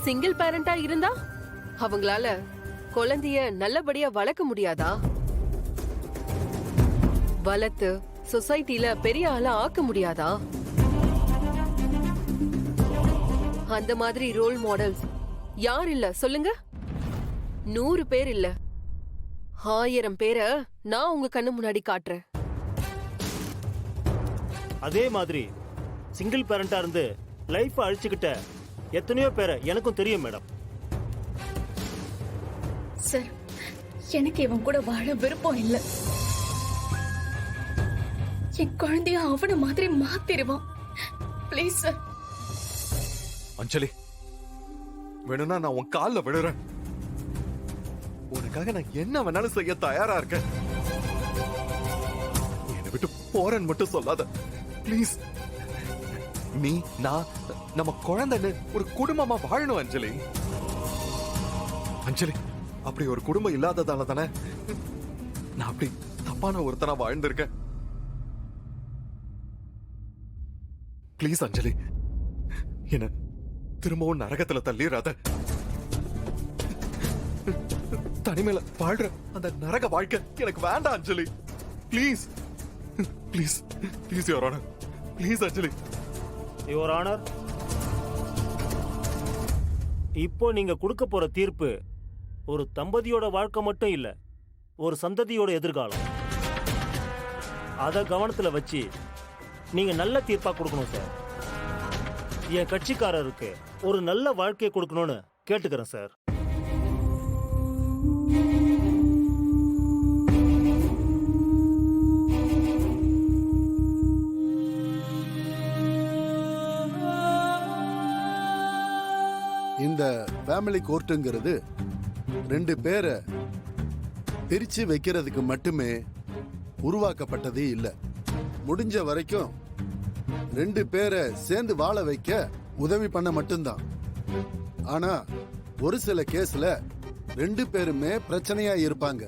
Single பேரண்டா இருந்தா அவங்களால குழந்தைய நல்லபடியா வளர்க்க முடியாதா? வளர்த்து சொசைட்டில பெரிய ஆளா ஆக்க முடியாதா? அந்த மாதிரி ரோல் மாடல்ஸ் யார் இல்ல சொல்லுங்க? 100 பேர் இல்ல, 1000 பேரை நான் உங்க கண்ணு முன்னாடி காட்டுறேன். அதே மாதிரி சிங்கிள் பேரண்டா இருந்து லைஃப் அழிச்சுக்கிட்ட எத்தனையோ பேரை எனக்கும் தெரியும் மேடம். சார், எனக்கு இவன் கூட வாழ விருப்பம் இல்ல. என் குழந்தைய அவன மாதிரி மாத்திருவான். Please sir. அஞ்சலி, வேணும்னா நான் உன் கால்ல விழுறேன். உனக்காக நான் என்ன வேணாலும் செய்ய தயாரா இருக்கேன். என்னை விட்டு போறேன்னு மட்டும் சொல்லாத ப்ளீஸ். நீ நான் நம்ம குழந்தைன்னு ஒரு குடும்பமா வாழணும் அஞ்சலி. அஞ்சலி, அப்படி ஒரு குடும்பம் இல்லாததால தானே நான் அப்படி தப்பான ஒருத்தனா வாழ்ந்திருக்கேன். ப்ளீஸ் அஞ்சலி, என்ன திரும்பவும் நரகத்துல தள்ளிடாத. தனிமையில வாழ்ற அந்த நரக வாழ்க்கை எனக்கு வேண்டாம் Anjali. Please please please your honour, please Anjali. Your honour, இப்போ நீங்க கொடுக்க போற தீர்ப்பு ஒரு தம்பதியோட வாழ்க்கை மட்டும் இல்ல, ஒரு சந்ததியோட எதிர்காலம். அத கவனத்துல வச்சு நீங்க நல்ல தீர்ப்பா கொடுக்கணும் சார். என் கட்சிக்காரருக்கு ஒரு நல்ல வாழ்க்கையை கொடுக்கணும்னு கேட்டுக்கிறேன் சார். இந்த ஃபேமிலி கோர்ட்டுங்கிறது 2 பேரை பிரிச்சு வைக்கிறதுக்கு மட்டுமே உருவாக்கப்பட்டதே இல்லை. முடிஞ்ச வரைக்கும் 2 பேரை சேர்ந்து வாழ வைக்க உதவி பண்ண மட்டும்தான். ஆனா ஒரு சில கேஸ்ல 2 பேருமே பிரச்சனையா இருப்பாங்க.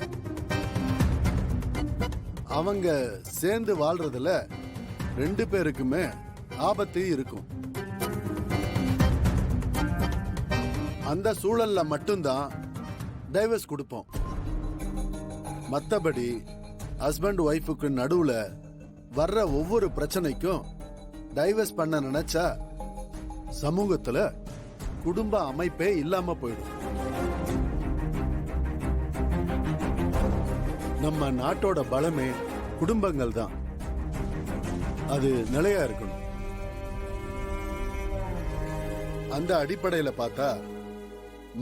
அவங்க சேர்ந்து வாழ்றதுல 2 பேருக்குமே ஆபத்து இருக்கும். அந்த சூழல்ல மட்டும்தான் டைவர்ஸ் கொடுப்போம். மத்தபடி ஹஸ்பண்ட் ஒய்ஃபுக்கு நடுவுல வர்ற ஒவ்வொரு பிரச்சனைக்கும் டைவர்ஸ் பண்ண நினைச்சா சமூகத்துல குடும்ப அமைப்பே இல்லாம போயிடும். நம்ம நாட்டோட பலமே குடும்பங்கள் தான். அது நிலையா இருக்கணும். அந்த அடிப்படையில பார்த்தா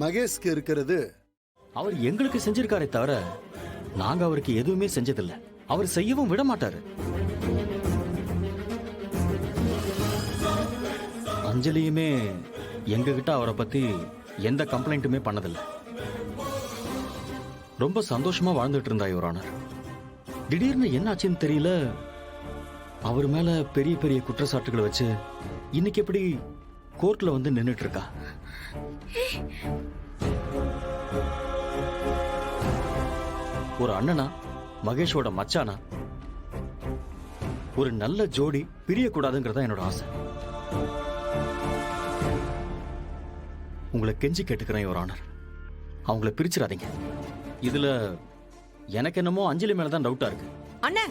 மகேஷ்க்கு இருக்கிறது, அவர் எங்களுக்கு செஞ்சிருக்காரே தவிர நாங்க அவருக்கு எதுவுமே செஞ்சதில்லை. அவர் செய்யவும் விட மாட்டாரு. அஞ்சலியுமே எங்ககிட்ட அவரை பத்தி எந்த கம்ப்ளைண்ட்டுமே பண்ணதில்லை. ரொம்ப சந்தோஷமா வாழ்ந்துட்டு இருந்தா யுவர் ஆனர். திடீர்னு என்ன ஆச்சுன்னு தெரியல, அவர் மேல பெரிய பெரிய குற்றச்சாட்டுகளை வச்சு இன்னைக்கு எப்படி கோர்ட்ல வந்து நின்னுட்டு இருக்கா. ஒரு அண்ணனா, மகேஷோட மச்சானா, ஒரு நல்ல ஜோடி பிரியக்கூடாதுங்கிறதா என்னோட ஆசை. உங்களை கெஞ்சி கேட்டுக்கிறேன் யுவர் ஆனர், அவங்கள பிரிச்சிடாதீங்க. இதுல எனக்கு என்னமோ அஞ்சலி மேலதான் டவுட்டா இருக்கு. அண்ணா,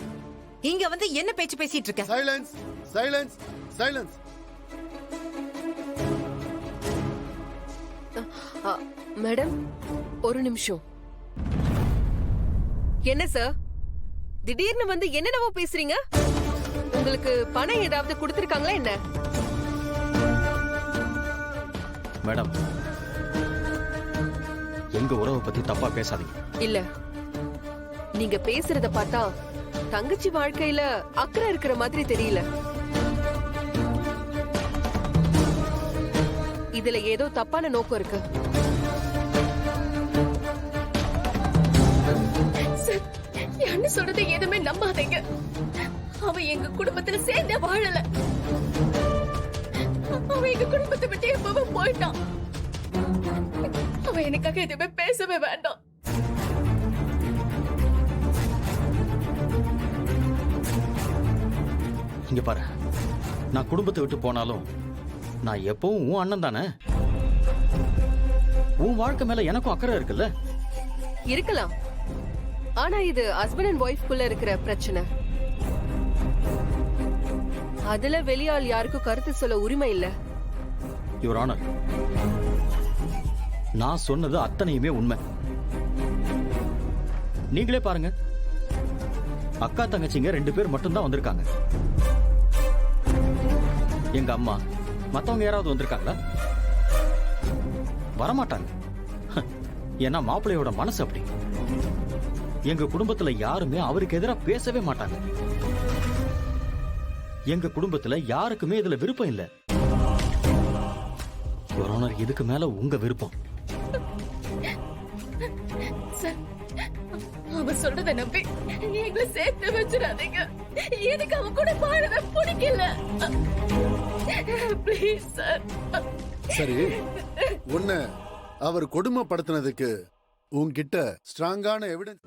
இங்க வந்து என்ன பேச்சு பேசிட்டு இருக்க? Silence silence silence. மேடம், ஒரு நிமிஷம். என்ன சார், திடீர்னு வந்து என்னென்னவோ பேசுறீங்க? உங்களுக்கு பணம் ஏதாவது கொடுத்திருக்காங்களா என்ன? மேடம், எங்க உறவை பத்தி தப்பா பேசாதீங்க. இல்ல, நீங்க பேசுறத பார்த்தா தங்கச்சி வாழ்க்கையில அக்கறை இருக்கிற மாதிரி தெரியல. இதுல ஏதோ தப்பான நோக்கம் இருக்கு. என்ன சொல்றது எதுவுமே நம்பாதீங்க. அவ எங்க குடும்பத்துல சேர்ந்தே வாழல. அவ எங்க குடும்பத்தை விட்டு எப்பவே போயிட்டான். அவ எனக்காக எதுவுமே பேசவே வேண்டாம். இங்க பாரு, நான் குடும்பத்தை விட்டு போனாலும் நான் எப்பவும் உன் அண்ணன் தானே. உன் வாழ்க்கை மேல எனக்கும் அக்கறை இருக்குல்ல. இருக்கலாம், ஆனா இது ஹஸ்பண்ட் அண்ட் ஒய்ஃப்குள்ள இருக்கிற பிரச்சனை. அதுல வெளியாள் யாருக்கும் கருத்து சொல்ல உரிமை இல்ல. யுவர் ஆனர், நான் சொன்னது அத்தனையுமே உண்மை. நீங்களே பாருங்க, அக்கா தங்கச்சிங்க 2 பேர் மட்டும்தான் வந்திருக்காங்க. எங்க அம்மா மத்தவங்க யாராவது வந்திருக்காங்களா? வரமாட்டாங்க. ஏன்னா மாப்பிள்ளையோட மனசு அப்படி. எங்க குடும்பத்துல யாருமே அவருக்கு எதிராக பேசவே மாட்டாங்க. எங்க குடும்பத்துல யாருக்குமே இதுல விருப்பம் இல்ல. யுவர் ஆனர், இதுக்கு மேல உங்க விருப்பம். சார், அவன் சொல்றத நம்பி எங்களை சேர்த்து வச்சிடாதீங்க. எனக்கு அவன் கூட வாழவே பிடிக்கல. Please sir. சரி, உன்னை அவர் கொடுமைப்படுத்தினதுக்கு உன்கிட்ட ஸ்ட்ராங்கான எவிடன்ஸ்